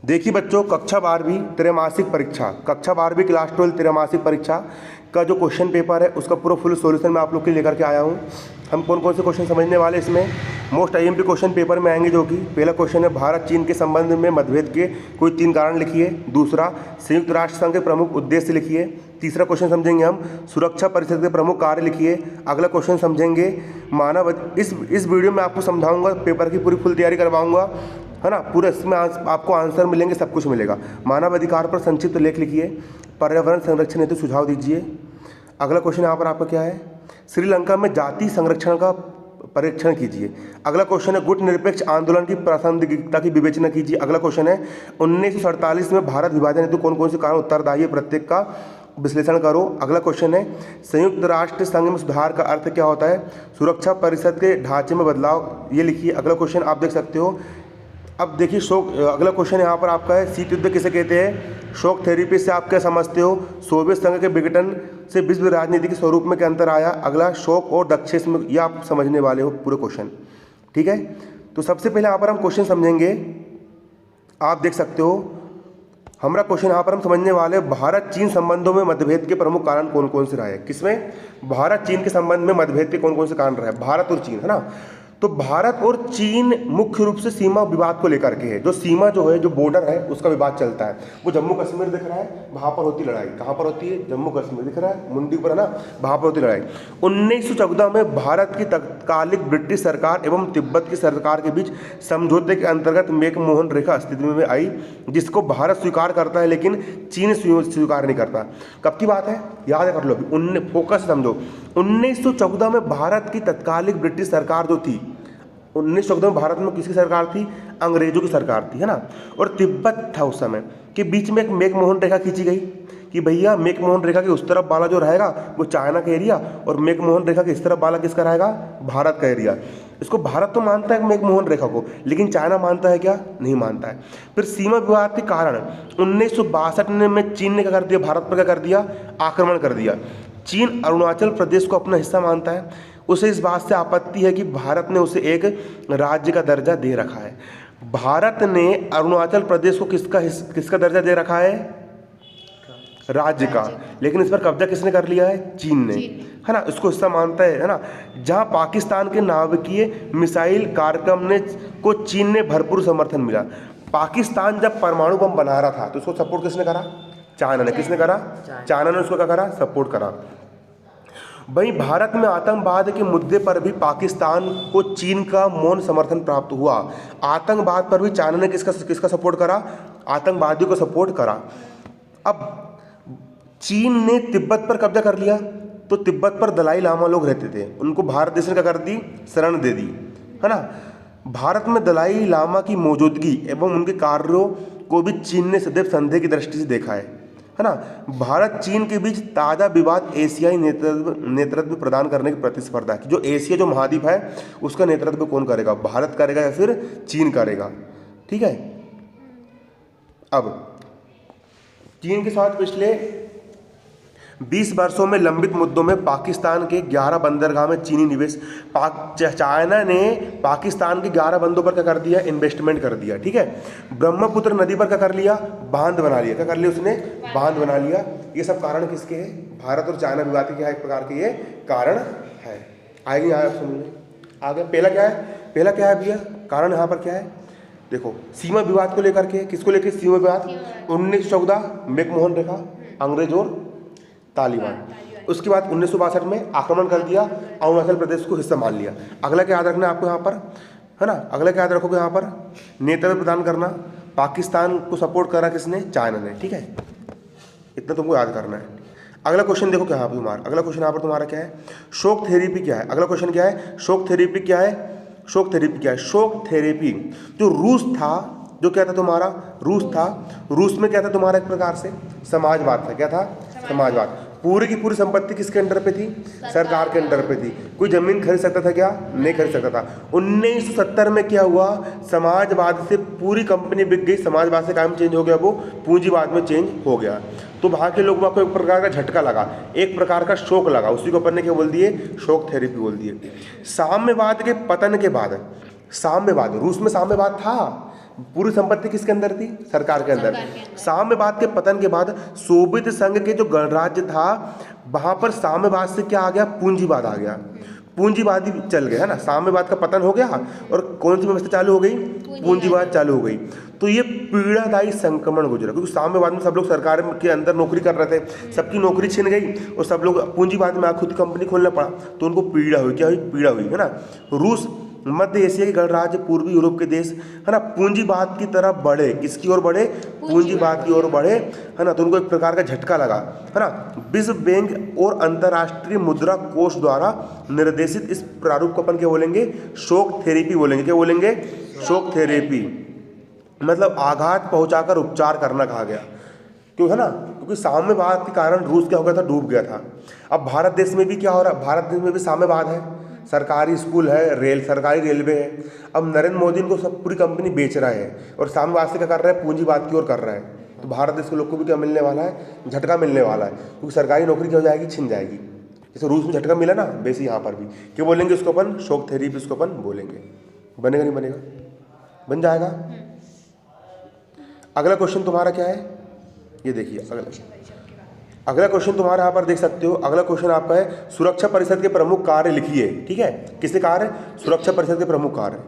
देखिए बच्चों, कक्षा 12वीं त्रैमासिक परीक्षा, कक्षा 12वीं क्लास 12 त्रैमासिक परीक्षा का जो क्वेश्चन पेपर है उसका पूरा फुल सॉल्यूशन मैं आप लोग के लिए लेकर के आया हूँ। हम कौन कौन से क्वेश्चन समझने वाले इसमें मोस्ट आईएमपी क्वेश्चन पेपर में आएंगे, जो कि पहला क्वेश्चन है भारत चीन के संबंध में मतभेद के कोई 3 कारण लिखिए। दूसरा, संयुक्त राष्ट्र संघ के प्रमुख उद्देश्य लिखिए। तीसरा क्वेश्चन समझेंगे हम सुरक्षा परिषद के प्रमुख कार्य लिखिए। अगला क्वेश्चन समझेंगे मानव, इस वीडियो में आपको समझाऊंगा, पेपर की पूरी फुल तैयारी करवाऊंगा, है ना। पूरे इसमें आपको आंसर मिलेंगे, सब कुछ मिलेगा। मानव अधिकार पर संक्षिप्त लेख लिखिए। पर्यावरण संरक्षण हेतु सुझाव दीजिए। अगला क्वेश्चन यहाँ पर आपका क्या है, श्रीलंका में जाति संरक्षण का परीक्षण कीजिए। अगला क्वेश्चन है गुट निरपेक्ष आंदोलन की प्रासंगिकता की विवेचना कीजिए। अगला क्वेश्चन है 1947 में भारत विभाजन हेतु कौन कौन से कारण उत्तरदायी है, प्रत्येक का विश्लेषण करो। अगला क्वेश्चन है संयुक्त राष्ट्र संघ में सुधार का अर्थ क्या होता है, सुरक्षा परिषद के ढांचे में बदलाव, ये लिखिए। अगला क्वेश्चन आप देख सकते हो। अब देखिए अगला क्वेश्चन यहाँ पर आपका है शीत युद्ध किसे कहते हैं, शॉक थेरेपी से आप क्या समझते हो, सोवियत संघ के विघटन से विश्व राजनीति के स्वरूप में क्या अंतर आया। अगला शोक और दक्षेश में, ये आप समझने वाले हो पूरे क्वेश्चन, ठीक है। तो सबसे पहले यहाँ पर हम क्वेश्चन समझेंगे, आप देख सकते हो हमारा क्वेश्चन यहाँ पर हम समझने वाले भारत चीन संबंधों में मतभेद के प्रमुख कारण कौन कौन से रहे। किसमें, भारत चीन के संबंध में मतभेद के कौन कौन से कारण रहे, भारत और चीन, है ना। तो भारत और चीन मुख्य रूप से सीमा विवाद को लेकर के है। जो सीमा जो है, जो बॉर्डर है, उसका विवाद चलता है। वो जम्मू कश्मीर दिख रहा है, वहाँ पर होती लड़ाई। कहाँ पर होती है, जम्मू कश्मीर दिख रहा है, मुंडी पर, है ना, वहाँ पर होती लड़ाई। 1914 में भारत की तत्कालिक ब्रिटिश सरकार एवं तिब्बत की सरकार के बीच समझौते के अंतर्गत मैकमोहन रेखा अस्तित्व में आई, जिसको भारत स्वीकार करता है लेकिन चीन स्वीकार नहीं करता। कब की बात है, याद कर लो, फोकस समझो। 1914 में भारत की तत्कालिक ब्रिटिश सरकार जो थी, 1914 में भारत में किसकी सरकार थी, अंग्रेजों की सरकार थी, है ना। और तिब्बत था उस समय के बीच में एक मैकमोहन रेखा खींची गई कि भैया मैकमोहन रेखा के उस तरफ वाला जो रहेगा वो चाइना का एरिया, और मैकमोहन रेखा के इस तरफ वाला किसका रहेगा, भारत का एरिया। इसको भारत तो मानता है मैकमोहन रेखा को, लेकिन चाइना मानता है क्या, नहीं मानता है। फिर सीमा विवाद के कारण 1962 में चीन ने क्या कर दिया, भारत पर क्या कर दिया, आक्रमण कर दिया। चीन अरुणाचल प्रदेश को अपना हिस्सा मानता है। उसे इस बात से आपत्ति है कि भारत ने उसे एक राज्य का दर्जा दे रखा है। भारत ने अरुणाचल प्रदेश को किसका दर्जा दे रखा है, राज्य का, लेकिन इस पर कब्जा किसने कर लिया है, चीन ने, है ना। इसको हिस्सा मानता है ना। जहां पाकिस्तान के नाभिकीय मिसाइल कार्यक्रम को चीन ने भरपूर समर्थन मिला। पाकिस्तान जब परमाणु बम बना रहा था तो उसको सपोर्ट किसने करा, चाइना ने। किसने करा, चाइना ने उसको क्या करा, सपोर्ट करा। वहीं भारत में आतंकवाद के मुद्दे पर भी पाकिस्तान को चीन का मौन समर्थन प्राप्त हुआ। आतंकवाद पर भी चाइना ने किसका सपोर्ट करा, आतंकवादियों को सपोर्ट करा। अब चीन ने तिब्बत पर कब्जा कर लिया, तो तिब्बत पर दलाई लामा लोग रहते थे, उनको भारत देश ने क्या कर दी, शरण दे दी, है ना। भारत में दलाई लामा की मौजूदगी एवं उनके कार्यों को भी चीन ने सदैव संदेह की दृष्टि से देखा है ना। भारत चीन के बीच ताज़ा विवाद एशियाई नेतृत्व प्रदान करने की प्रतिस्पर्धा की। जो एशिया जो महाद्वीप है उसका नेतृत्व कौन करेगा, भारत करेगा या फिर चीन करेगा, ठीक है। अब चीन के साथ पिछले 20 वर्षों में लंबित मुद्दों में पाकिस्तान के 11 बंदरगाह में चीनी निवेश, चाइना ने पाकिस्तान के 11 बंदों पर क्या कर दिया, इन्वेस्टमेंट कर दिया, ठीक है। ब्रह्मपुत्र नदी पर क्या कर लिया, बांध बना लिया। क्या कर लिया उसने, बांध बना लिया। ये सब कारण किसके हैं, भारत और चाइना विवाद के, एक प्रकार के ये कारण है। आएगी आप समझने आगे। पहला क्या है भैया, कारण यहाँ पर क्या है, देखो सीमा विवाद को लेकर के, किसको लेकर सीमा विवाद, 1914 मैकमोहन रेखा, अंग्रेज और तालिबान। उसके बाद 1962 में आक्रमण कर दिया, अरुणाचल प्रदेश को हिस्सा मान लिया। अगला क्या याद रखना है आपको यहाँ पर, है ना। अगला क्या याद रखोगे यहाँ पर, नेतृत्व प्रदान करना, पाकिस्तान को सपोर्ट करा किसने, चाइना ने, ठीक है। इतना तुमको याद करना है। अगला क्वेश्चन देखो क्या है तुम्हारा, अगला क्वेश्चन यहाँ पर तुम्हारा क्या है, शोक थेरेपी क्या है। अगला क्वेश्चन क्या है, शोक थेरेपी क्या है, शोक थेरेपी क्या है। शोक थेरेपी जो रूस था, जो क्या था तुम्हारा, रूस था, रूस में क्या था तुम्हारा, एक प्रकार से समाजवाद था। क्या था, समाजवाद। पूरी की पूरी संपत्ति किसके अंडर पे थी, सरकार के अंडर पे थी। कोई जमीन खरीद सकता था क्या, नहीं खरीद सकता था। 1970 में क्या हुआ, समाजवाद से पूरी कंपनी बिक गई, समाजवाद से काम चेंज हो गया, वो पूंजीवाद में चेंज हो गया। तो वहाँ के लोगों को एक प्रकार का झटका लगा, एक प्रकार का शोक लगा, उसी को अपन ने क्या बोल दिए, शोक थेरेपी बोल दिए। साम्यवाद के पतन के बाद, साम्यवाद, रूस में साम्यवाद था, पूरी संपत्ति किसके अंदर थी? सरकार के अंदर। साम्यवाद के पतन के बाद सोवियत संघ के जो गणराज्य था वहां पर साम्यवाद से क्या आ गया? पूंजीवाद आ गया, पूंजीवादी चल गया, है ना। साम्यवाद का पतन हो गया और कौन सी व्यवस्था चालू हो गई? पूंजीवाद चालू हो गई। तो ये पीड़ादायी संक्रमण गुजरा, क्योंकि साम्यवाद में सब लोग सरकार के अंदर नौकरी कर रहे थे, सबकी नौकरी छिन गई और सब लोग पूंजीवाद में खुद कंपनी खोलना पड़ा, तो उनको पीड़ा हुई। क्या हुई? पीड़ा हुई, है ना। रूस, मध्य एशिया के गणराज्य, पूर्वी यूरोप के देश, है ना, पूंजीवाद की तरफ बढ़े। किसकी ओर बढ़े? पूंजीवाद की ओर बढ़े, है ना। तो उनको एक प्रकार का झटका लगा, है ना। विश्व बैंक और अंतर्राष्ट्रीय मुद्रा कोष द्वारा निर्देशित इस प्रारूप को अपन क्या बोलेंगे? शॉक थेरेपी बोलेंगे। क्या बोलेंगे? शॉक थेरेपी, मतलब आघात पहुंचाकर उपचार करना कहा गया। क्यों, है ना, क्योंकि साम्यवाद के कारण रूस क्या हो गया था? डूब गया था। अब भारत देश में भी क्या हो रहा है? भारत देश में भी साम्यवाद है, सरकारी स्कूल है, सरकारी रेलवे है। अब नरेंद्र मोदी इनको सब पूरी कंपनी बेच रहा है और साम्यवाद से क्या कर रहा है? पूंजीवाद की ओर कर रहा है। तो भारत देश के लोग को भी क्या मिलने वाला है? झटका मिलने वाला है, क्योंकि सरकारी नौकरी क्या हो जाएगी? छिन जाएगी। जैसे रूस में झटका मिला ना, वैसे यहाँ पर भी क्या बोलेंगे? उसको अपन शॉक थेरेपी, उसको अपन बोलेंगे। बनेगा नहीं बनेगा? बन जाएगा। अगला क्वेश्चन तुम्हारा क्या है? ये देखिए अगला क्वेश्चन तुम्हारा यहाँ पर देख सकते हो। अगला क्वेश्चन आपका है सुरक्षा परिषद के प्रमुख कार्य लिखिए। ठीक है, किसके कार्य? सुरक्षा परिषद के प्रमुख कार्य।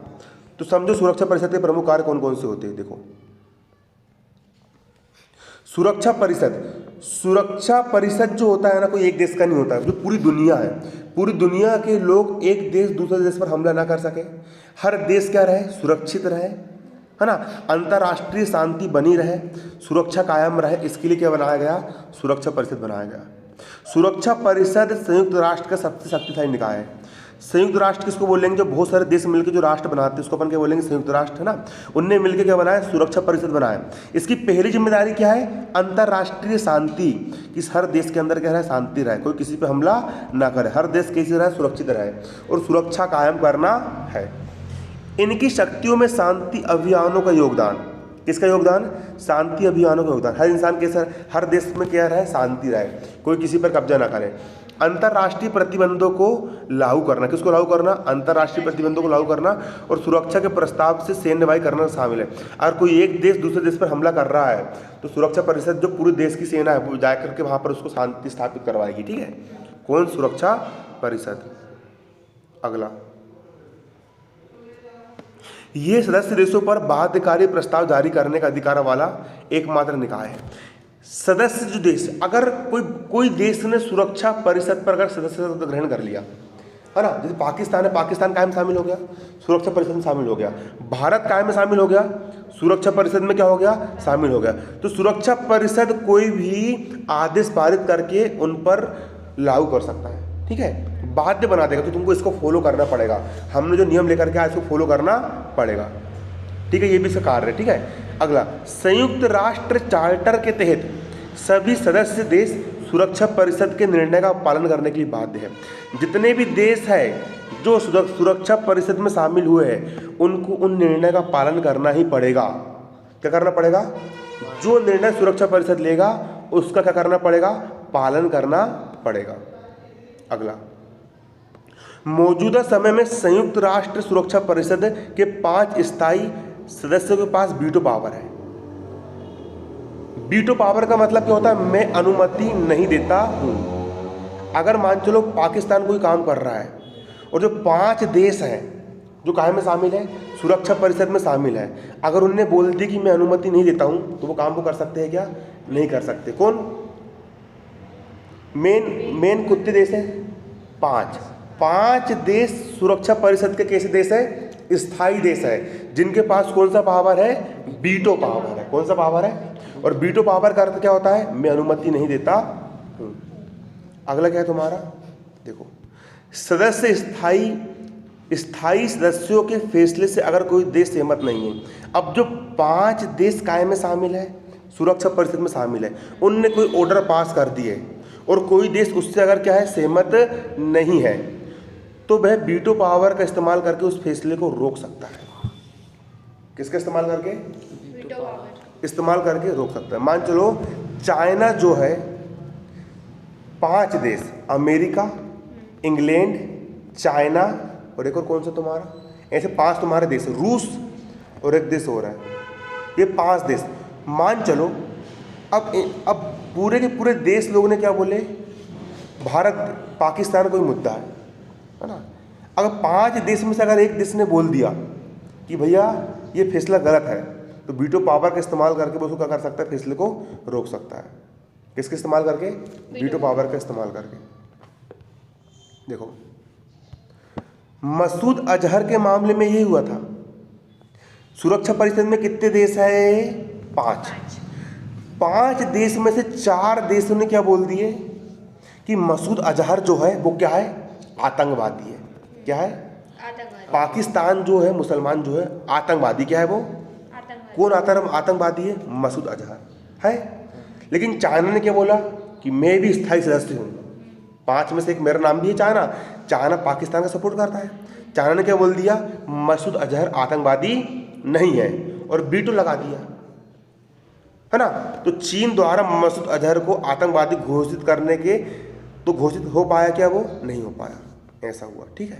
तो समझो सुरक्षा परिषद के प्रमुख कार्य कौन कौन से होते हैं। देखो, सुरक्षा परिषद जो होता है ना, कोई एक देश का नहीं होता है, जो पूरी दुनिया है, पूरी दुनिया के लोग एक देश दूसरे देश पर हमला ना कर सके, हर देश क्या रहे? सुरक्षित रहे, है ना, अंतर्राष्ट्रीय शांति बनी रहे, सुरक्षा कायम रहे, इसके लिए क्या बनाया गया? सुरक्षा परिषद बनाया गया। सुरक्षा परिषद संयुक्त राष्ट्र का सबसे शक्तिशाली निकाय है। संयुक्त राष्ट्र किसको बोलेंगे? जो बहुत सारे देश मिलकर जो राष्ट्र बनाते हैं उसको अपन क्या बोलेंगे? संयुक्त राष्ट्र, है ना। उनने मिलकर क्या बनाया? सुरक्षा परिषद बनाया। इसकी पहली जिम्मेदारी क्या है? अंतर्राष्ट्रीय शांति, कि हर देश के अंदर क्या रहे? शांति रहे, कोई किसी पे हमला ना करे, हर देश कैसे रहे? सुरक्षित रहे, और सुरक्षा कायम करना है। इनकी शक्तियों में शांति अभियानों का योगदान। किसका योगदान? शांति अभियानों का योगदान। हर इंसान कैसा, हर देश में क्या रहे? शांति रहे, कोई किसी पर कब्जा ना करे। अंतर्राष्ट्रीय प्रतिबंधों को लागू करना। किसको लागू करना? अंतर्राष्ट्रीय प्रतिबंधों को लागू करना, और सुरक्षा के प्रस्ताव से सैन्यवाही करना शामिल है। अगर कोई एक देश दूसरे देश पर हमला कर रहा है तो सुरक्षा परिषद जो पूरे देश की सेना है वो जाकर के वहाँ पर उसको शांति स्थापित करवाएगी। ठीक है, कौन? सुरक्षा परिषद। अगला, ये सदस्य देशों पर बाध्यकारी प्रस्ताव जारी करने का अधिकार वाला एकमात्र निकाय है। सदस्य जो देश, अगर कोई देश ने सुरक्षा परिषद पर अगर सदस्यता ग्रहण कर लिया, है ना, जैसे पाकिस्तान है, पाकिस्तान कायम शामिल हो गया, सुरक्षा परिषद में शामिल हो गया। भारत कायम में शामिल हो गया, सुरक्षा परिषद में क्या हो गया? शामिल हो गया। तो सुरक्षा परिषद कोई भी आदेश पारित करके उन पर लागू कर सकता है। ठीक है, बाध्य बना देगा, तो तुमको इसको फॉलो करना पड़ेगा। हमने जो नियम लेकर के आए इसको फॉलो करना पड़ेगा। ठीक है, ये भी इसका कार्य है। ठीक है, अगला, संयुक्त राष्ट्र चार्टर के तहत सभी सदस्य देश सुरक्षा परिषद के निर्णय का पालन करने के लिए बाध्य है। जितने भी देश हैं जो सुरक्षा परिषद में शामिल हुए हैं उनको उन निर्णय का पालन करना ही पड़ेगा। क्या करना पड़ेगा? जो निर्णय सुरक्षा परिषद लेगा उसका क्या करना पड़ेगा? पालन करना पड़ेगा। अगला, मौजूदा समय में संयुक्त राष्ट्र सुरक्षा परिषद के 5 स्थायी सदस्यों के पास वीटो पावर है। वीटो पावर का मतलब क्या होता है? मैं अनुमति नहीं देता हूं। अगर मान चलो पाकिस्तान कोई काम कर रहा है और जो 5 देश हैं जो कायम में शामिल है, सुरक्षा परिषद में शामिल है, अगर उनने बोल दी कि मैं अनुमति नहीं देता हूं तो वो काम को कर सकते हैं क्या? नहीं कर सकते। कौन? मेन कुत्ते देश है 5 देश सुरक्षा परिषद के कैसे देश है? स्थायी देश है, जिनके पास कौन सा पावर है? वीटो पावर है। कौन सा पावर है? और वीटो पावर का अर्थ क्या होता है? मैं अनुमति नहीं देता हूं। अगला क्या है तुम्हारा? देखो, सदस्य स्थायी सदस्यों के फैसले से अगर कोई देश सहमत नहीं है। अब जो 5 देश कायम में शामिल है, सुरक्षा परिषद में शामिल है, उनने कोई ऑर्डर पास कर दिए और कोई देश उससे अगर क्या है? सहमत नहीं है, तो वह वीटो पावर का इस्तेमाल करके उस फैसले को रोक सकता है। किसका इस्तेमाल करके? वीटो पावर इस्तेमाल करके रोक सकता है। मान चलो चाइना जो है 5 देश, अमेरिका, इंग्लैंड, चाइना और एक और कौन सा तुम्हारा? ऐसे 5 तुम्हारे देश, रूस और एक देश हो रहा है, ये 5 देश मान चलो। अब पूरे के पूरे देश लोगों ने क्या बोले, भारत पाकिस्तान कोई मुद्दा है ना। अगर 5 देश में से अगर एक देश ने बोल दिया कि भैया ये फैसला गलत है, तो वीटो पावर का इस्तेमाल करके वो उसको क्या कर सकता है, फैसले को रोक सकता है। किसके इस्तेमाल करके? वीटो पावर का इस्तेमाल करके। देखो मसूद अजहर के मामले में यही हुआ था। सुरक्षा परिषद में कितने देश है? 5 देश में से 4 देशों ने क्या बोल दिए कि मसूद अजहर जो है वो क्या है, आतंकवादी है। क्या है? आतंकवादी। पाकिस्तान जो है, मुसलमान जो है आतंकवादी, क्या है वो? कौन आतंकवादी है? मसूद अजहर है। लेकिन चाइना ने क्या बोला कि मैं भी स्थायी सदस्य हूँ। 5 में से एक मेरा नाम भी है, चाइना पाकिस्तान का सपोर्ट करता है। चाइना ने क्या बोल दिया, मसूद अजहर आतंकवादी नहीं है, और वीटो लगा दिया, है ना। तो चीन द्वारा मसूद अजहर को आतंकवादी घोषित करने के तो घोषित हो पाया क्या? वो नहीं हो पाया, ऐसा हुआ। ठीक है,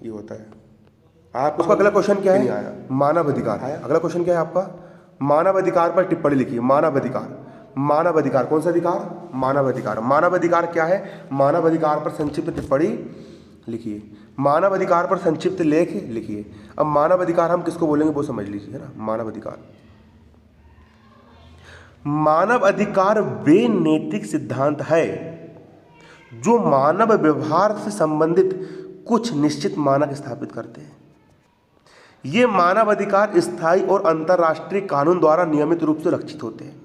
ये होता है। आप उसका अगला क्वेश्चन क्या है? नहीं आया। मानव अधिकार है। अगला क्वेश्चन क्या है आपका? मानव अधिकार पर टिप्पणी लिखिए। मानव अधिकार कौन सा अधिकार? मानव अधिकार। मानव अधिकार क्या है? मानव अधिकार पर संक्षिप्त टिप्पणी लिखिए। मानव अधिकार पर संक्षिप्त लेख लिखिए। अब मानव अधिकार हम किसको बोलेंगे वो समझ लीजिए, है ना। मानव अधिकार वे नैतिक सिद्धांत है जो मानव व्यवहार से संबंधित कुछ निश्चित मानक स्थापित करते हैं। ये मानव अधिकार स्थायी और अंतर्राष्ट्रीय कानून द्वारा नियमित रूप से रक्षित होते हैं।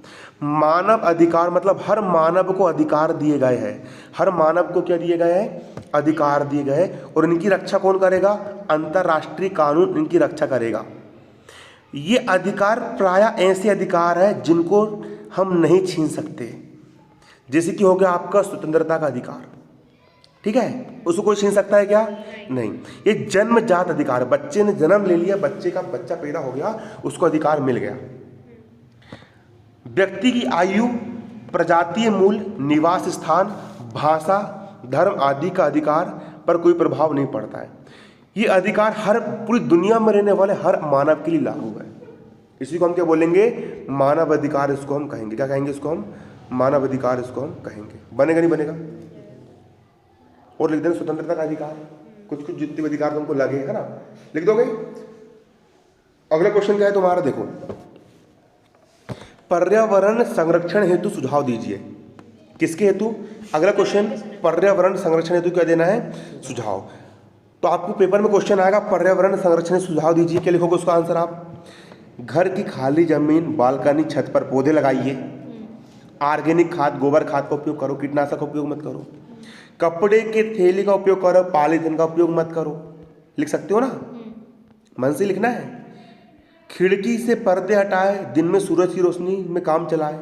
मानव अधिकार मतलब हर मानव को अधिकार दिए गए हैं। हर मानव को क्या दिए गए हैं? अधिकार दिए गए, और इनकी रक्षा कौन करेगा? अंतर्राष्ट्रीय कानून इनकी रक्षा करेगा। ये अधिकार प्रायः ऐसे अधिकार है जिनको हम नहीं छीन सकते, जैसे कि हो गया आपका स्वतंत्रता का अधिकार। ठीक है, उसको कोई छीन सकता है क्या? नहीं। ये जन्मजात अधिकार है। बच्चे ने जन्म ले लिया, बच्चा पैदा हो गया, उसको अधिकार मिल गया। व्यक्ति की आयु, प्रजातीय मूल, निवास स्थान, भाषा, धर्म आदि का अधिकार पर कोई प्रभाव नहीं पड़ता है। ये अधिकार हर पूरी दुनिया में रहने वाले हर मानव के लिए लागू है। इसी को हम क्या बोलेंगे? मानव अधिकार इसको हम कहेंगे। क्या कहेंगे इसको हम? मानव अधिकार इसको हम कहेंगे। बनेगा नहीं बनेगा? और लिख देना स्वतंत्रता का अधिकार। कुछ जितने अधिकार तुमको लगे, है ना, लिख दोगे। अगला क्वेश्चन क्या है तुम्हारा? देखो, पर्यावरण संरक्षण हेतु सुझाव दीजिए। किसके हेतु? अगला क्वेश्चन, पर्यावरण संरक्षण हेतु क्या देना है? सुझाव। तो आपको पेपर में क्वेश्चन आएगा, पर्यावरण संरक्षण सुझाव दीजिए। क्या लिखोगे उसका आंसर आप? घर की खाली जमीन, बालकनी, छत पर पौधे लगाइए। ऑर्गेनिक खाद, गोबर खाद का उपयोग करो। कीटनाशक का उपयोग मत करो। कपड़े के थैली का उपयोग करो, पॉलीथिन का उपयोग मत करो। लिख सकते हो ना, मन से लिखना है। खिड़की से पर्दे हटाए, दिन में सूरज की रोशनी में काम चलाए,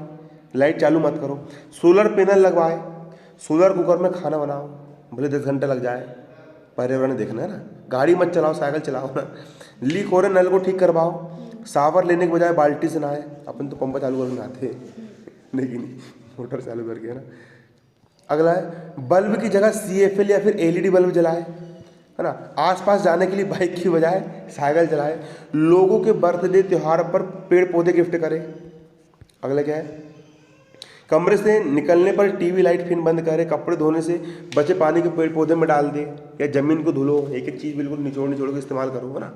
लाइट चालू मत करो। सोलर पैनल लगवाए, सोलर कुकर में खाना बनाओ, भले 10 घंटे लग जाए, पर्यावरण देखना है ना। गाड़ी मत चलाओ, साइकिल चलाओ ना। लीक हो रहे नल को ठीक करवाओ। शावर लेने के बजाय बाल्टी से नहाए। अपन तो पंपा चालू करके नहाते हैं, लेकिन मोटर चालू करके, है ना। अगला है, बल्ब की जगह CFL या फिर LED बल्ब जलाए, है ना। आसपास जाने के लिए बाइक की बजाय साइकिल चलाए। लोगों के बर्थडे त्यौहार पर पेड़ पौधे गिफ्ट करें। अगला क्या है, कमरे से निकलने पर टीवी लाइट फैन बंद करें। कपड़े धोने से बचे पानी के पेड़ पौधे में डाल दे, या जमीन को धुलो। एक एक चीज़ बिल्कुल निचोड़ के इस्तेमाल करो, है ना।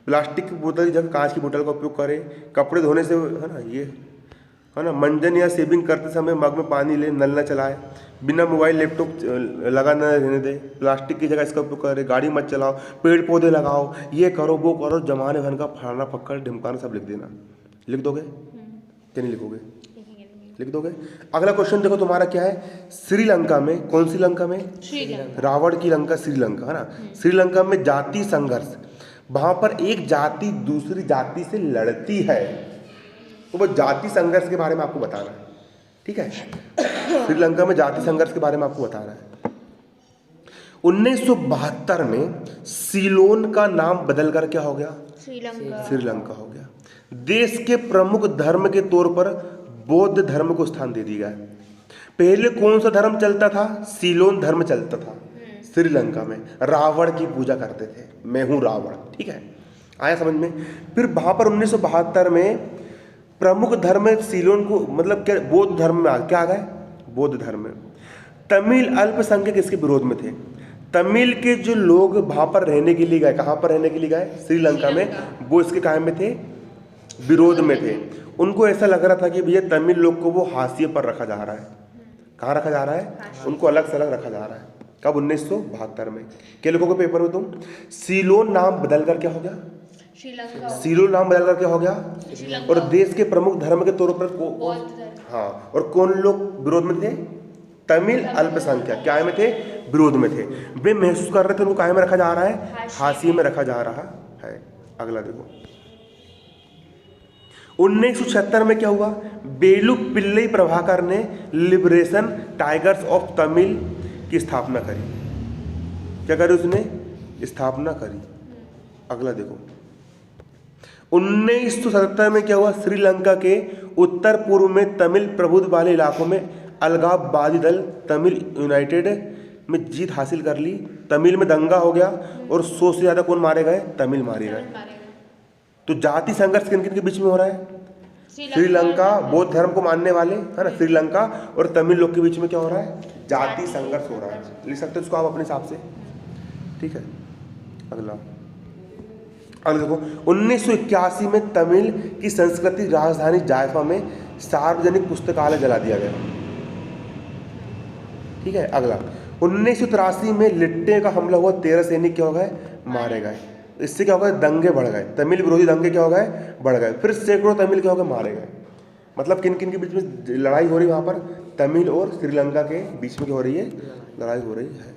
प्लास्टिक की बोतल की जगह कांच की बोतल का उपयोग करें। कपड़े धोने से, है ना, ये है ना, मंजन या शेविंग करते समय मग में पानी ले, नल न चलाए। बिना मोबाइल लैपटॉप लगा न रहने दे। प्लास्टिक की जगह इसका उपयोग करें। गाड़ी मत चलाओ, पेड़ पौधे लगाओ, ये करो वो करो, जमाने भर का फलाना फक्कड़ ढिमकाना सब लिख देना। लिख दोगे क्या नहीं लिखोगे? लिख दोगे। अगला क्वेश्चन देखो तुम्हारा क्या है, श्रीलंका में, कौन सी लंका में? रावण की लंका श्रीलंका, है ना। श्रीलंका में जाति संघर्ष, वहां पर एक जाति दूसरी जाति से लड़ती है, तो वो जाति संघर्ष के बारे में आपको बताना है। ठीक है, श्रीलंका में जाति संघर्ष के बारे में आपको बताना है। 1972 में सीलोन का नाम बदलकर क्या हो गया? श्रीलंका हो गया। देश के प्रमुख धर्म के तौर पर बौद्ध धर्म को स्थान दे दिया गया। पहले कौन सा धर्म चलता था? सीलोन धर्म चलता था श्रीलंका में। रावण की पूजा करते थे, मैं हूं रावण। ठीक है, आया समझ में। फिर वहाँ पर 1972 में प्रमुख धर्म सीलोन को मतलब क्या बौद्ध धर्म में क्या आ गए, बौद्ध धर्म में। तमिल अल्पसंख्यक इसके विरोध में थे। तमिल के जो लोग वहाँ पर रहने के लिए गए, कहाँ पर रहने के लिए गए, श्रीलंका में, वो इसके कायम में थे, विरोध में थे। उनको ऐसा लग रहा था कि भैया तमिल लोग को वो हाशिए पर रखा जा रहा है। कहाँ रखा जा रहा है, उनको अलग से अलग रखा जा रहा है। कब, 1972 में। क्या लिखोगे पेपर में तुम, सीलोन नाम बदल कर क्या हो गया, श्रीलंका। सीलोन नाम बदल कर क्या हो गया, और देश के प्रमुख धर्म के तौर पर हाँ, और कौन लोग विरोध में थे, तमिल अल्पसंख्यक क्या में थे, विरोध में थे। वे महसूस कर रहे थे उनको काहे में रखा जा रहा है, हाशिए में रखा जा रहा है। अगला देखो, 1976 में क्या हुआ, बेलू पिल्लई प्रभाकर ने लिबरेशन टाइगर्स ऑफ तमिल की स्थापना करी। क्या करी उसने, स्थापना करी। अगला देखो, 1977 में क्या हुआ, श्रीलंका के उत्तर पूर्व में तमिल प्रभुत्व वाले इलाकों में अलगाववादी दल तमिल यूनाइटेड में जीत हासिल कर ली। तमिल में दंगा हो गया और 100 से ज्यादा कौन मारे गए, तमिल मारे गए। तो जाति संघर्ष किन किन के बीच में हो रहा है, श्रीलंका बौद्ध धर्म को मानने वाले है ना, श्रीलंका और तमिल लोग के बीच में क्या हो रहा है, जाति संघर्ष हो रहा है। लिख सकते हो इसको आप अपने हिसाब से, ठीक है। अगला देखो, 1981 में तमिल की संस्कृति राजधानी जायफा में सार्वजनिक पुस्तकालय जला दिया गया, ठीक है। अगला 1983 में लिट्टे का हमला हुआ, 13 सैनिक क्या हो गए, मारे गए। इससे क्या हो गए, दंगे बढ़ गए, तमिल विरोधी दंगे क्या हो गए, बढ़ गए। फिर सैकड़ों तमिल क्या हो गए, मारे गए। मतलब किन किन के बीच में लड़ाई हो रही है वहाँ पर, तमिल और श्रीलंका के बीच में क्या हो रही है, लड़ाई हो रही है,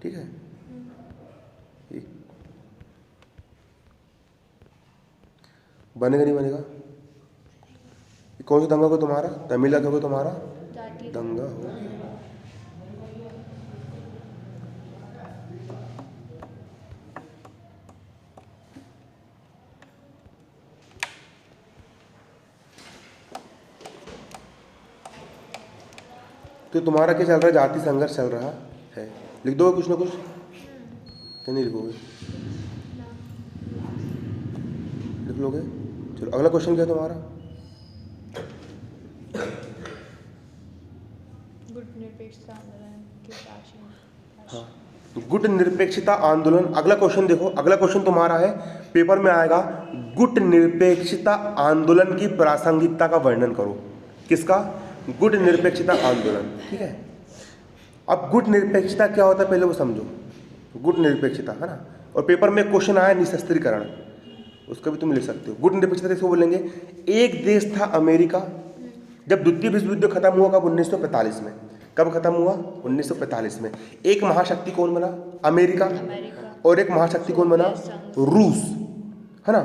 ठीक है। बनेगा नहीं बनेगा, कौन सा दंगा हो तुम्हारा, तमिल का हो तुम्हारा दंगा हो गया। तो तुम्हारा क्या चल रहा है, जाति संघर्ष चल रहा है। लिख दो कुछ ना कुछ, क्या नहीं लिखोगे, लिख लोगे। चलो अगला क्वेश्चन क्या है तुम्हारा, हाँ, गुट निरपेक्षता आंदोलन। अगला क्वेश्चन देखो, अगला क्वेश्चन तुम्हारा है, पेपर में आएगा, गुट निरपेक्षता आंदोलन की प्रासंगिकता का वर्णन करो। किसका, गुट निरपेक्षता आंदोलन, ठीक है। अब गुट निरपेक्षता क्या होता है पहले वो समझो, गुट निरपेक्षता है ना। और पेपर में क्वेश्चन आया निशस्त्रीकरण, उसका भी तुम लिख सकते हो। गुट निरपेक्षता किसको बोलेंगे, एक देश था अमेरिका, जब द्वितीय विश्व युद्ध खत्म हुआ कब, 1945 में। कब खत्म हुआ, 1945 में। एक महाशक्ति कौन बना, अमेरिका, और एक महाशक्ति कौन बना, रूस, है ना।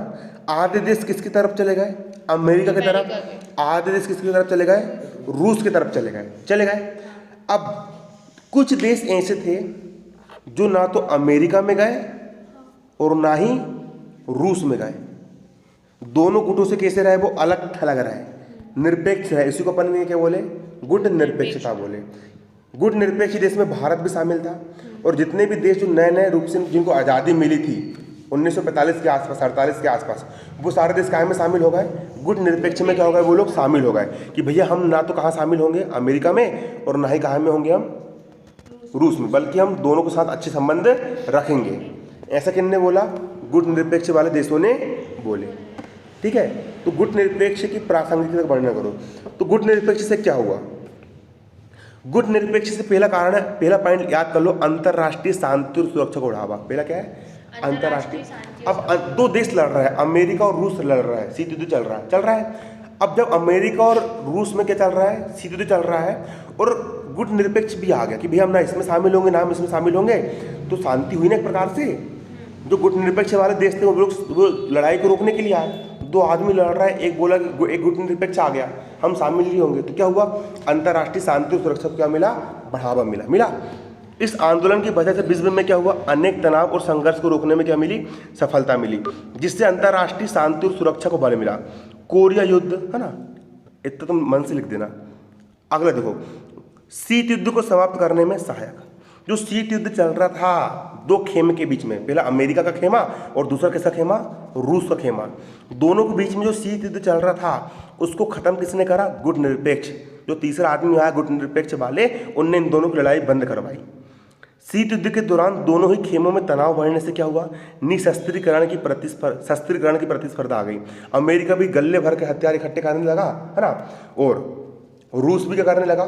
आधे देश किसकी तरफ चले गए, अमेरिका की तरफ, आधे देश किसकी तरफ चले गए, रूस की तरफ चले गए। अब कुछ देश ऐसे थे जो ना तो अमेरिका में गए और ना ही रूस में गए, दोनों गुटों से कैसे रहे, वो अलग थलग रहे, निरपेक्ष है। इसी को अपन क्या बोले, गुट निरपेक्षता बोले। गुट निरपेक्ष देश में भारत भी शामिल था, और जितने भी देश जो नए नए रूप से जिनको आज़ादी मिली थी 1945 के आसपास, 48 के आसपास, वो सारे देश काहे में शामिल हो गए, गुट निरपेक्ष में क्या हो गए, वो लोग शामिल हो गए कि भैया हम ना तो कहाँ शामिल होंगे, अमेरिका में, और ना ही कहाँ में होंगे हम, रूस में, बल्कि हम दोनों के साथ अच्छे संबंध रखेंगे। ऐसा किसने बोला, गुट निरपेक्ष वाले देशों ने बोले, ठीक है। तो गुट निरपेक्ष की प्रासंगिकता का वर्णन करो। तो गुट निरपेक्ष से क्या हुआ, गुट निरपेक्ष से पहला कारण है, पहला पॉइंट याद कर लो, अंतरराष्ट्रीय शांति और सुरक्षा को बढ़ावा। पहला क्या है, अंतरराष्ट्रीय। अब दो देश लड़ रहा है, अमेरिका और रूस लड़ रहा है, शीत युद्ध चल रहा है। अब जब अमेरिका और रूस में क्या चल रहा है, शीत युद्ध चल रहा है, और गुट निरपेक्ष भी आ गया कि भैया हम ना इसमें शामिल होंगे ना हम इसमें शामिल होंगे, तो शांति हुई ना एक प्रकार से। जो गुट निरपेक्ष वाले देश थे वो लड़ाई को रोकने के लिए आए, दो आदमी लड़ रहा है, एक बोला कि एक गुट निरपेक्ष आ गया, हम शामिल नहीं होंगे, तो क्या हुआ, अंतर्राष्ट्रीय शांति और सुरक्षा को क्या मिला, बढ़ावा मिला। इस आंदोलन की वजह से विश्व में क्या हुआ, अनेक तनाव और संघर्ष को रोकने में क्या मिली, सफलता मिली, जिससे अंतर्राष्ट्रीय शांति और सुरक्षा को बल मिला। कोरिया युद्ध, है ना, इतना तुम मन से लिख देना। अगला देखो, शीत युद्ध को समाप्त करने में सहायक। जो शीत युद्ध चल रहा था दो खेमे के बीच में, पहला अमेरिका का खेमा और दूसरा किसका खेमा, रूस का खेमा, दोनों के बीच में जो शीत युद्ध चल रहा था उसको खत्म किसने करा, गुटनिरपेक्ष, जो तीसरा आदमी आया गुटनिरपेक्ष वाले, उनने इन दोनों की लड़ाई बंद करवाई। शीत युद्ध के दौरान दोनों ही खेमों में तनाव बढ़ने से क्या हुआ, शस्त्रीकरण की प्रतिस्पर्धा आ गई। अमेरिका भी गले भर के हथियार इकट्ठे करने लगा, है ना, और रूस भी क्या करने लगा,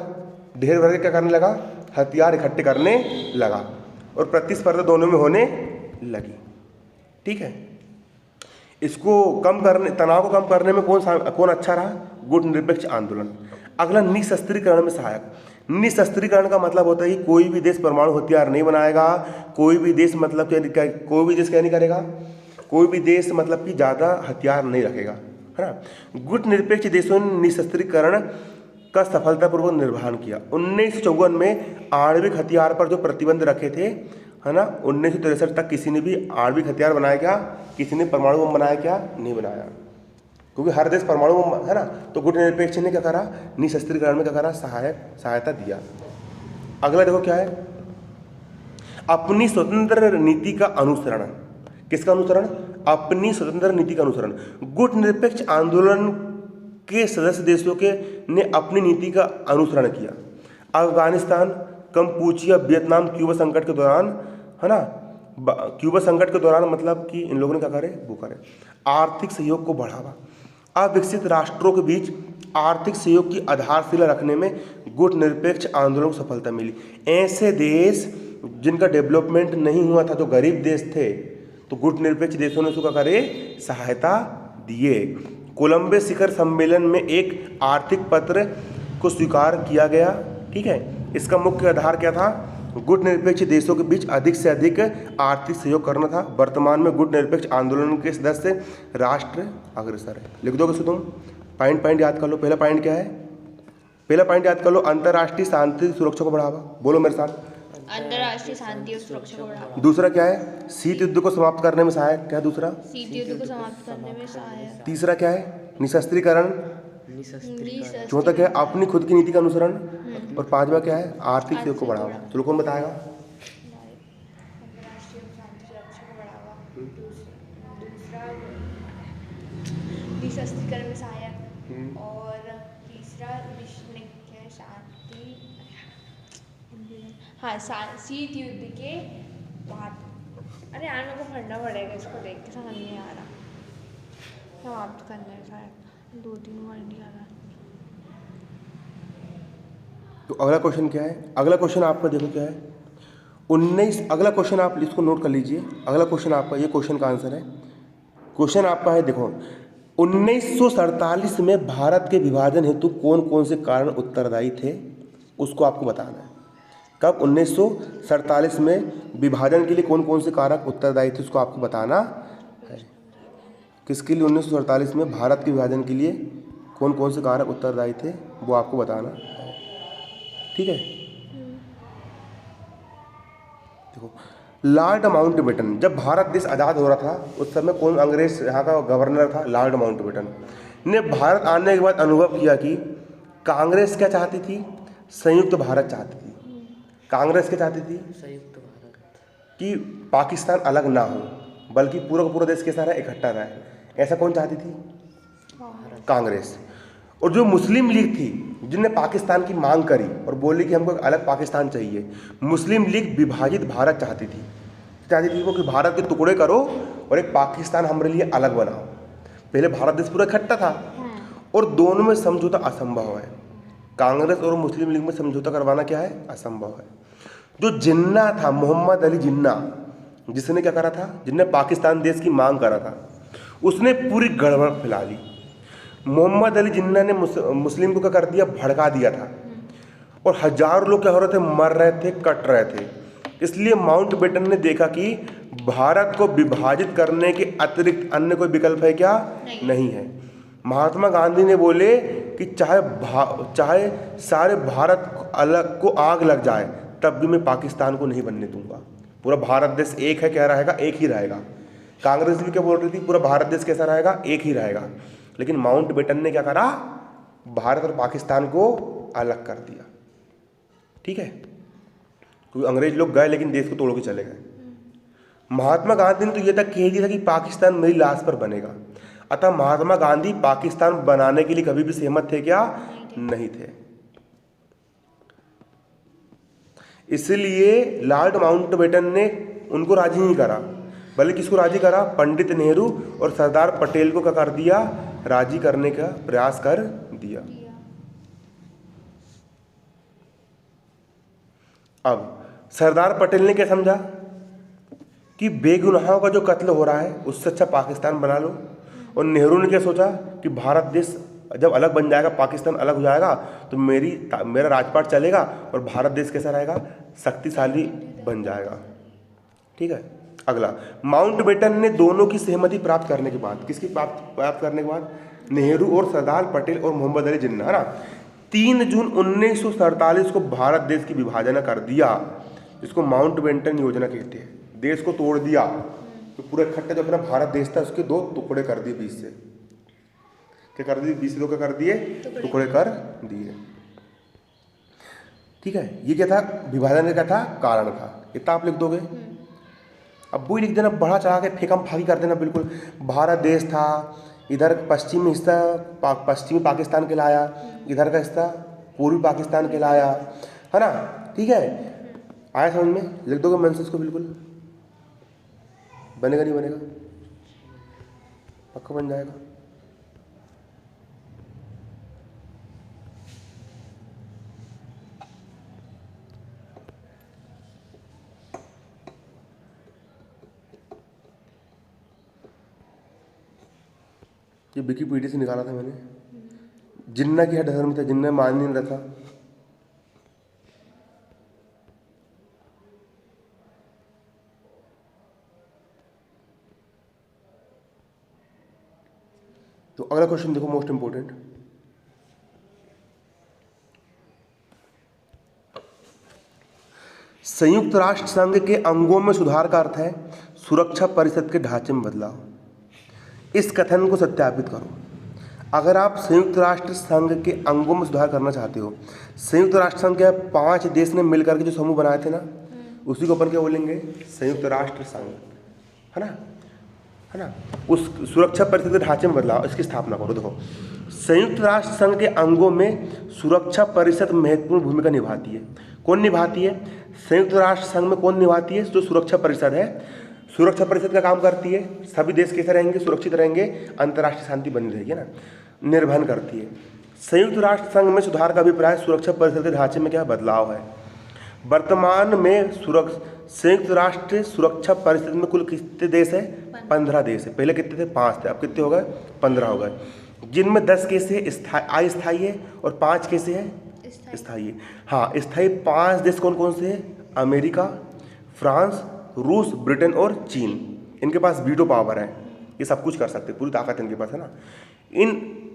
ढेर भर के क्या करने लगा, हथियार इकट्ठे करने लगा, और प्रतिस्पर्धा दोनों में होने लगी। ठीक है, इसको कम करने, तनाव को कम करने में कौन अच्छा रहा, गुटनिरपेक्ष आंदोलन। अगला निशस्त्रीकरण में सहायक। निशस्त्रीकरण का मतलब होता है कि कोई भी देश परमाणु हथियार नहीं बनाएगा, कोई भी देश मतलब कोई भी देश क्या नहीं करेगा, कोई भी देश मतलब कि ज़्यादा हथियार नहीं रखेगा, है ना। गुटनिरपेक्ष देशों ने निशस्त्रीकरण का सफलतापूर्वक निर्वहन किया। 1954 में आणविक हथियार पर जो प्रतिबंध रखे थे, है ना, 1963 तक किसी ने भी आणविक हथियार बनाया क्या, किसी ने परमाणु बम बनाया क्या, नहीं बनाया, क्योंकि हर देश परमाणु बम, है ना। तो गुटनिरपेक्ष ने क्या करा, निशस्त्रीकरण में क्या करा, सहायता दिया। अगला देखो क्या है, अपनी स्वतंत्र नीति का अनुसरण। किसका अनुसरण, अपनी स्वतंत्र नीति का अनुसरण। गुटनिरपेक्ष आंदोलन के सदस्य देशों के ने अपनी नीति का अनुसरण किया। अफगानिस्तान, कंपूचिया, वियतनाम, क्यूबा संकट के दौरान, है ना, क्यूबा संकट के दौरान मतलब कि इन लोगों ने क्या करे, वो करे आर्थिक सहयोग को बढ़ावा। अविकसित राष्ट्रों के बीच आर्थिक सहयोग की आधारशिला रखने में गुटनिरपेक्ष आंदोलन को सफलता मिली। ऐसे देश जिनका डेवलपमेंट नहीं हुआ था, जो गरीब देश थे, तो गुटनिरपेक्ष देशों ने उसको करे, सहायता दिए। कोलंबो शिखर सम्मेलन में एक आर्थिक पत्र को स्वीकार किया गया। ठीक है, इसका मुख्य आधार क्या था, गुटनिरपेक्ष देशों के बीच अधिक से अधिक आर्थिक सहयोग करना था। वर्तमान में गुटनिरपेक्ष आंदोलन के सदस्य राष्ट्र अग्रसर है। लिख दोगे तुम, पॉइंट याद कर लो। पहला पॉइंट क्या है, पहला पॉइंट याद कर लो, अंतर्राष्ट्रीय शांति सुरक्षा को बढ़ावा। बोलो मेरे साथ, अंतर्राष्ट्रीय शांति और सुरक्षा को बढ़ावा। दूसरा क्या है, शीत युद्ध को समाप्त करने में सहायक। क्या दूसरा, शीत युद्ध को समाप्त करने में सहायक। तीसरा क्या है, निशस्त्रीकरण। चौथा क्या है, अपनी खुद की नीति का अनुसरण। और पांचवा क्या है, आर्थिक सहयोग को बढ़ावा। चलो कौन बताएगा, अंतर्राष्ट्रीय शांति सुरक्षा को बढ़ावा, दूसरा निशस्त्रीकरण में सहायक, और तीसरा क्या है, शांति, हाँ, शीत युद्ध के बाद। अरे यार मेरे को पढ़ना पड़ेगा, इसको देख के समझ नहीं आ रहा, समाप्त करना है शायद, 2-3 वर्ड याद आ। तो अगला क्वेश्चन क्या है, अगला क्वेश्चन आपका देखो क्या है, 19, अगला क्वेश्चन आप इसको नोट कर लीजिए। अगला क्वेश्चन आपका, ये क्वेश्चन का आंसर है। क्वेश्चन आपका है, देखो 1947 में भारत के विभाजन हेतु कौन कौन से कारण उत्तरदायी थे, उसको आपको बताना है। कब, 1947 में विभाजन के लिए कौन कौन से कारक उत्तरदायी थे, उसको आपको बताना है। किसके लिए, 1947 में भारत के विभाजन के लिए कौन कौन से कारक उत्तरदायी थे, वो आपको बताना है। ठीक है, देखो लॉर्ड माउंटबेटन, जब भारत देश आज़ाद हो रहा था उस समय कौन अंग्रेज यहाँ का गवर्नर था, लॉर्ड माउंटबेटन ने भारत आने के बाद अनुभव किया कि कांग्रेस क्या चाहती थी, संयुक्त भारत चाहती थी। कांग्रेस क्या चाहती थी, संयुक्त भारत, कि पाकिस्तान अलग ना हो बल्कि पूरा का पूरा देश कैसा रहे, इकट्ठा रहे। ऐसा कौन चाहती थी, कांग्रेस। और जो मुस्लिम लीग थी, जिनने पाकिस्तान की मांग करी और बोली कि हमको एक अलग पाकिस्तान चाहिए, मुस्लिम लीग विभाजित भारत चाहती थी वो कि भारत के टुकड़े करो और एक पाकिस्तान हमारे लिए अलग बनाओ। पहले भारत देश पूरा इकट्ठा था, और दोनों में समझौता असंभव है। कांग्रेस और मुस्लिम लीग में समझौता करवाना क्या है, असंभव है। जो जिन्ना था, मोहम्मद अली जिन्ना, जिसने क्या करा था, जिसने पाकिस्तान देश की मांग करा था, उसने पूरी गड़बड़ फैला ली। मोहम्मद अली जिन्ना ने मुस्लिम को क्या कर दिया, भड़का दिया था, और हजारों लोग क्या हो रहे थे, मर रहे थे, कट रहे थे। इसलिए माउंटबेटन ने देखा कि भारत को विभाजित करने के अतिरिक्त अन्य कोई विकल्प है क्या, नहीं है। महात्मा गांधी ने बोले कि चाहे सारे भारत अलग को आग लग जाए तब भी मैं पाकिस्तान को नहीं बनने दूंगा। पूरा भारत देश एक है, क्या रहेगा, एक ही रहेगा। कांग्रेस भी क्या बोल रही थी, पूरा भारत देश कैसा रहेगा, एक ही रहेगा। लेकिन माउंटबेटन ने क्या करा, भारत और पाकिस्तान को अलग कर दिया। ठीक है, क्योंकि अंग्रेज लोग गए लेकिन देश को तोड़ के चले गए। महात्मा गांधी ने तो ये तक कह दिया था कि पाकिस्तान मेरी लाश पर बनेगा। अतः महात्मा गांधी पाकिस्तान बनाने के लिए कभी भी सहमत थे क्या? नहीं थे। इसलिए लॉर्ड माउंटबेटन ने उनको राजी नहीं करा, बल्कि किसको राजी करा? पंडित नेहरू और सरदार पटेल को क्या कर दिया? राजी करने का प्रयास कर दिया। अब सरदार पटेल ने क्या समझा कि बेगुनाहों का जो कत्ल हो रहा है उससे अच्छा पाकिस्तान बना लो, और नेहरू ने क्या सोचा कि भारत देश जब अलग बन जाएगा, पाकिस्तान अलग हो जाएगा, तो मेरा राजपाट चलेगा और भारत देश कैसा रहेगा? शक्तिशाली बन जाएगा। ठीक है। अगला, माउंटबेटन ने दोनों की सहमति प्राप्त करने के बाद, किसकी प्राप्त करने के बाद? नेहरू और सरदार पटेल और मोहम्मद अली जिन्ना, है ना, 3 जून 1947 को भारत देश की विभाजन कर दिया, जिसको माउंटबेटन योजना कहते हैं। देश को तोड़ दिया, तो पूरा इकट्ठा जो अपना भारत देश था उसके 2 टुकड़े कर दिए, 20 से क्या कर दिए? 20 से 2 क्या कर दिए? टुकड़े कर दिए। ठीक है। ये क्या था? विभाजन का क्या था? कारण था। इतना आप लिख दोगे। अब वही लिख देना, बढ़ा चढ़ा के फेंकम फाकी कर देना बिल्कुल। भारत देश था, इधर पश्चिमी हिस्सा पश्चिमी पाकिस्तान कहलाया, इधर का हिस्सा पूर्वी पाकिस्तान कहलाया, है ना। ठीक है, आया समझ में? लिख दोगे मन से इसको बिल्कुल। बनेगा नहीं बनेगा? पक्का बन जाएगा। ये विकिपीडिया से निकाला था मैंने। जिन्ना क्या धर्म था? जिन्ना मान नहीं रहा था। तो अगला क्वेश्चन देखो, मोस्ट इंपोर्टेंट। संयुक्त राष्ट्र संघ के अंगों में सुधार का अर्थ है सुरक्षा परिषद के ढांचे में बदलाव। इस कथन को सत्यापित करो। अगर आप संयुक्त राष्ट्र संघ के अंगों में सुधार करना चाहते हो, संयुक्त राष्ट्र संघ के 5 देश ने मिलकर के जो समूह बनाए थे ना, उसी को अपन क्या बोलेंगे? संयुक्त राष्ट्र संघ, है ना, है ना। उस सुरक्षा परिषद के ढांचे में बदलाव, इसकी स्थापना करो। देखो, संयुक्त राष्ट्र संघ के अंगों में सुरक्षा परिषद महत्वपूर्ण भूमिका निभाती है। कौन निभाती है? संयुक्त राष्ट्र संघ में कौन निभाती है? जो सुरक्षा परिषद है। सुरक्षा परिषद का काम करती है सभी देश कैसे रहेंगे? सुरक्षित रहेंगे, अंतर्राष्ट्रीय शांति बनी रहेगी ना, निर्भर करती है। संयुक्त राष्ट्र संघ में सुधार का अभिप्राय सुरक्षा परिषद के ढांचे में क्या बदलाव है। वर्तमान में संयुक्त राष्ट्र सुरक्षा परिषद में कुल कितने देश है? 15 देश है। पहले कितने थे? 5 थे, अब कितने हो गए? 15 हो गए, जिनमें 10 कैसे अस्थायी है और 5 कैसे है? स्थायी है। हाँ, स्थायी 5 देश कौन कौन से हैं? अमेरिका, फ्रांस, रूस, ब्रिटेन और चीन। इनके पास वीटो पावर है, ये सब कुछ कर सकते, पूरी ताकत इनके पास है ना। इन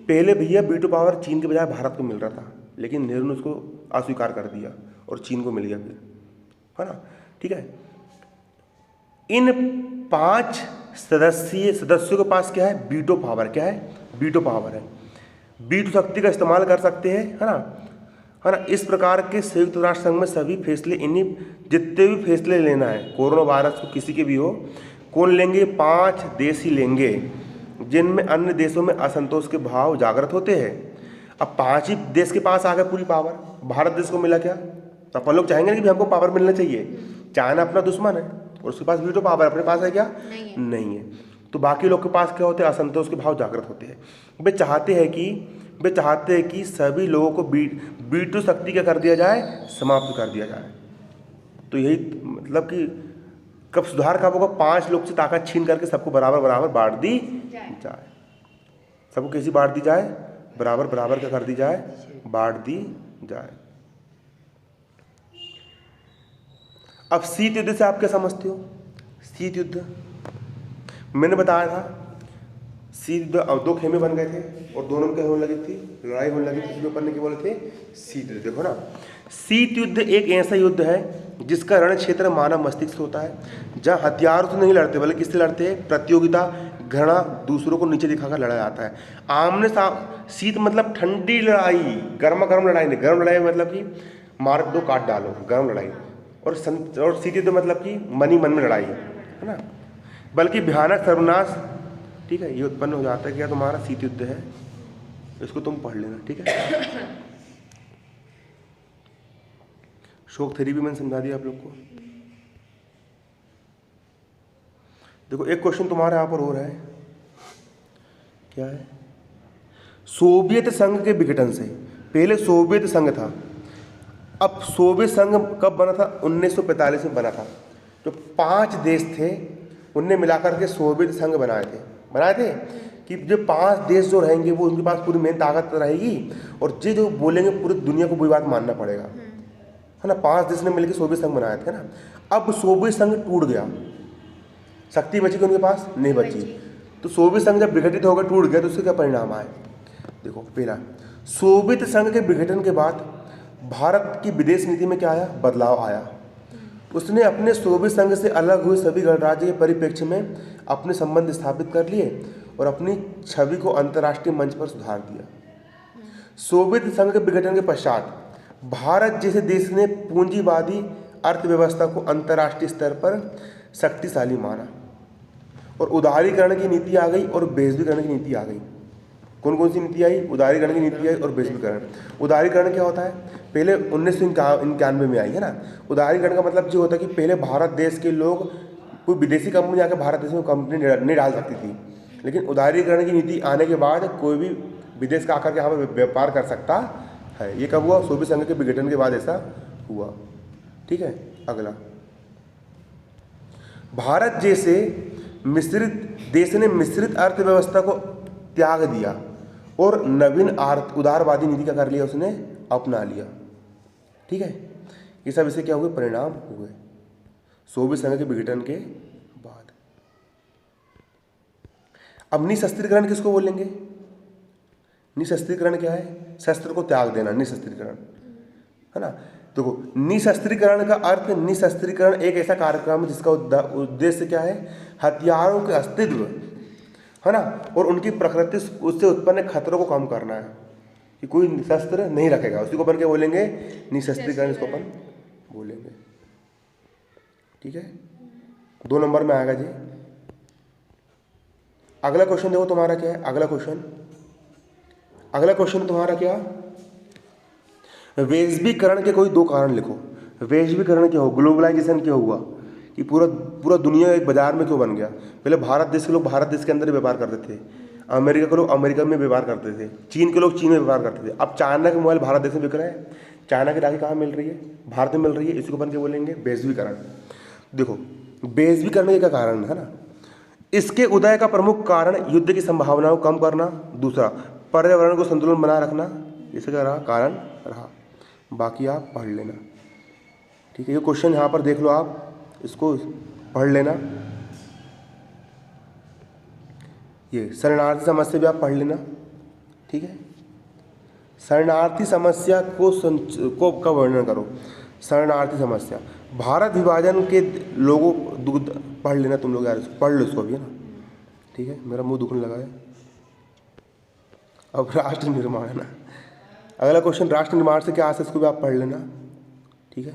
पहले भैया वीटो पावर चीन के बजाय भारत को मिल रहा था, लेकिन नेहरू ने उसको अस्वीकार कर दिया और चीन को मिल गया फिर, है ना। ठीक है। इन 5 सदस्यों के पास क्या है? Veto power. क्या है? वीटो पावर है। वीटो शक्ति का इस्तेमाल कर सकते हैं, है ना, है ना। इस प्रकार के संयुक्त राष्ट्र संघ में सभी फैसले, इन्हीं जितने भी फैसले लेना है कोरोना वायरस को, किसी के भी हो, कौन लेंगे? 5 देश ही लेंगे, जिनमें अन्य देशों में असंतोष के भाव जागृत होते हैं। अब 5 ही देश के पास आ गया पूरी पावर, भारत देश को मिला क्या? तो अपन लोग चाहेंगे कि हमको पावर मिलना चाहिए। चाइना अपना दुश्मन है और उसके पास वीटो पावर, अपने पास है क्या? नहीं है। तो बाकी लोग के पास क्या होते हैं? असंतोष के भाव जागृत होते हैं। वे चाहते हैं कि सभी लोगों को वीटो शक्ति क्या कर दिया जाए? समाप्त कर दिया जाए। तो यही मतलब कि कब सुधार कब होगा? 5 लोग से ताकत छीन करके सबको बराबर बराबर बांट दी जाए। सबको कैसी बांट दी जाए? बराबर बराबर क्या कर दी जाए? बांट दी जाए। अब शीत युद्ध से आप क्या समझते हो? शीत युद्ध मैंने बताया था, शीत युद्ध, अब 2 खेमे बन गए थे और दोनों में क्या होने लगी थी? लड़ाई होने लगी थी। इसके ऊपर ने क्या बोले थे? शीत युद्ध। देखो ना, शीत युद्ध एक ऐसा युद्ध है जिसका रण क्षेत्र मानव मस्तिष्क होता है, जहाँ हथियारों से नहीं लड़ते बल्कि किससे लड़ते हैं? प्रतियोगिता, घृणा, दूसरों को नीचे दिखाकर लड़ा जाता है। आमने सामने। शीत मतलब ठंडी लड़ाई, गर्मा गर्म लड़ाई नहीं। गर्म लड़ाई मतलब कि मार दो काट डालो, गर्म लड़ाई। और शीत युद्ध मतलब कि मन ही मन में लड़ाई, है ना, बल्कि भयानक सर्वनाश, ठीक है, ये उत्पन्न हो जाता है। क्या तुम्हारा शीत युद्ध है, इसको तुम पढ़ लेना, ठीक है। शोक थेरेपी मैंने समझा दिया आप लोग को। देखो एक क्वेश्चन तुम्हारा यहाँ पर हो रहा है, क्या है, सोवियत संघ के विघटन से, पहले सोवियत संघ था, अब सोवियत संघ कब बना था, 1945 में बना था। जो 5 देश थे उनने मिलाकर के सोवियत संघ बनाए थे कि जो 5 देश जो रहेंगे वो उनके पास पूरी मेन ताकत रहेगी और जो बोलेंगे पूरी दुनिया को बुरी बात मानना पड़ेगा, है ना। 5 देश ने मिलकर सोवियत संघ बनाए थे ना। अब सोवियत संघ टूट गया, शक्ति बची कि उनके पास नहीं बची, तो सोवियत संघ जब विघटित होकर टूट गया तो उसके क्या परिणाम आए। देखो पहला, सोवियत संघ के विघटन के बाद भारत की विदेश नीति में क्या आया, बदलाव आया। उसने अपने सोवियत संघ से अलग हुए सभी गणराज्य के परिप्रेक्ष्य में अपने संबंध स्थापित कर लिए और अपनी छवि को अंतर्राष्ट्रीय मंच पर सुधार दिया। सोवियत संघ के विघटन के पश्चात भारत जैसे देश ने पूंजीवादी अर्थव्यवस्था को अंतर्राष्ट्रीय स्तर पर शक्तिशाली माना और उदारीकरण की नीति आ गई और वैश्वीकरण की नीति आ गई। कौन कौन सी नीति आई, उदारीकरण की नीति आई और वैश्वीकरण। उदारीकरण क्या होता है, पहले 1991 में आई, है ना। उदारीकरण का मतलब जो होता है कि पहले भारत देश के लोग, कोई विदेशी कंपनी आकर भारत देश में कंपनी नहीं डाल सकती थी, लेकिन उदारीकरण की नीति आने के बाद कोई भी विदेश का आकर के यहाँ पर व्यापार कर सकता है। ये कब हुआ, सोवियत संघ के विघटन के बाद ऐसा हुआ, ठीक है। अगला, भारत जैसे मिश्रित देश ने मिश्रित अर्थव्यवस्था को त्याग दिया और नवीन उदारवादी नीति का कर लिया, उसने अपना लिया, ठीक है। ये सब इससे क्या हुए, परिणाम हुए सोवियत संघ के विघटन के बाद। अब निशस्त्रीकरण किसको बोलेंगे, निशस्त्रीकरण क्या है, शस्त्र को त्याग देना, निशस्त्रीकरण, है ना। देखो निशस्त्रीकरण का अर्थ, निशस्त्रीकरण एक ऐसा कार्यक्रम है जिसका उद्देश्य क्या है, हथियारों के अस्तित्व, है ना, और उनकी प्रकृति उससे उत्पन्न खतरों को कम करना है, कि कोई शस्त्र नहीं रखेगा, उसी को अपन क्या बोलेंगे, निशस्त्रीकरण, इसको अपन बोलेंगे, ठीक है। 2 नंबर में आएगा जी। अगला क्वेश्चन देखो तुम्हारा क्या है, अगला क्वेश्चन तुम्हारा क्या, वैश्वीकरण के कोई 2 कारण लिखो। वैश्वीकरण क्या हो, ग्लोबलाइजेशन क्या हुआ, कि पूरा दुनिया एक बाजार में क्यों बन गया। पहले भारत देश के लोग भारत देश के अंदर ही व्यापार करते थे, अमेरिका के लोग अमेरिका में व्यापार करते थे, चीन के लोग चीन में व्यापार करते थे। अब चाइना के मोबाइल भारत देश में बिक रहे हैं, चाइना की राखी कहाँ मिल रही है, भारत में मिल रही है, इसी को अपन क्या बोलेंगे, वैश्वीकरण। देखो वैश्वीकरण के क्या कारण है ना, इसके उदय का प्रमुख कारण युद्ध की संभावनाओं को कम करना, दूसरा पर्यावरण को संतुलन बनाए रखना, इसका क्या रहा, कारण रहा। बाकी आप पढ़ लेना, ठीक है। ये क्वेश्चन यहाँ पर देख लो, आप इसको पढ़ लेना। ये शरणार्थी समस्या भी आप पढ़ लेना, ठीक है। शरणार्थी समस्या को का वर्णन करो। शरणार्थी समस्या, भारत विभाजन के लोगों, पढ़ लेना तुम लोग यार, पढ़ लो इसको भी, है ना, ठीक है। मेरा मुंह दुखने लगा है। अब राष्ट्र निर्माण है ना, अगला क्वेश्चन राष्ट्र निर्माण से क्या आशय, इसको भी आप पढ़ लेना, ठीक है।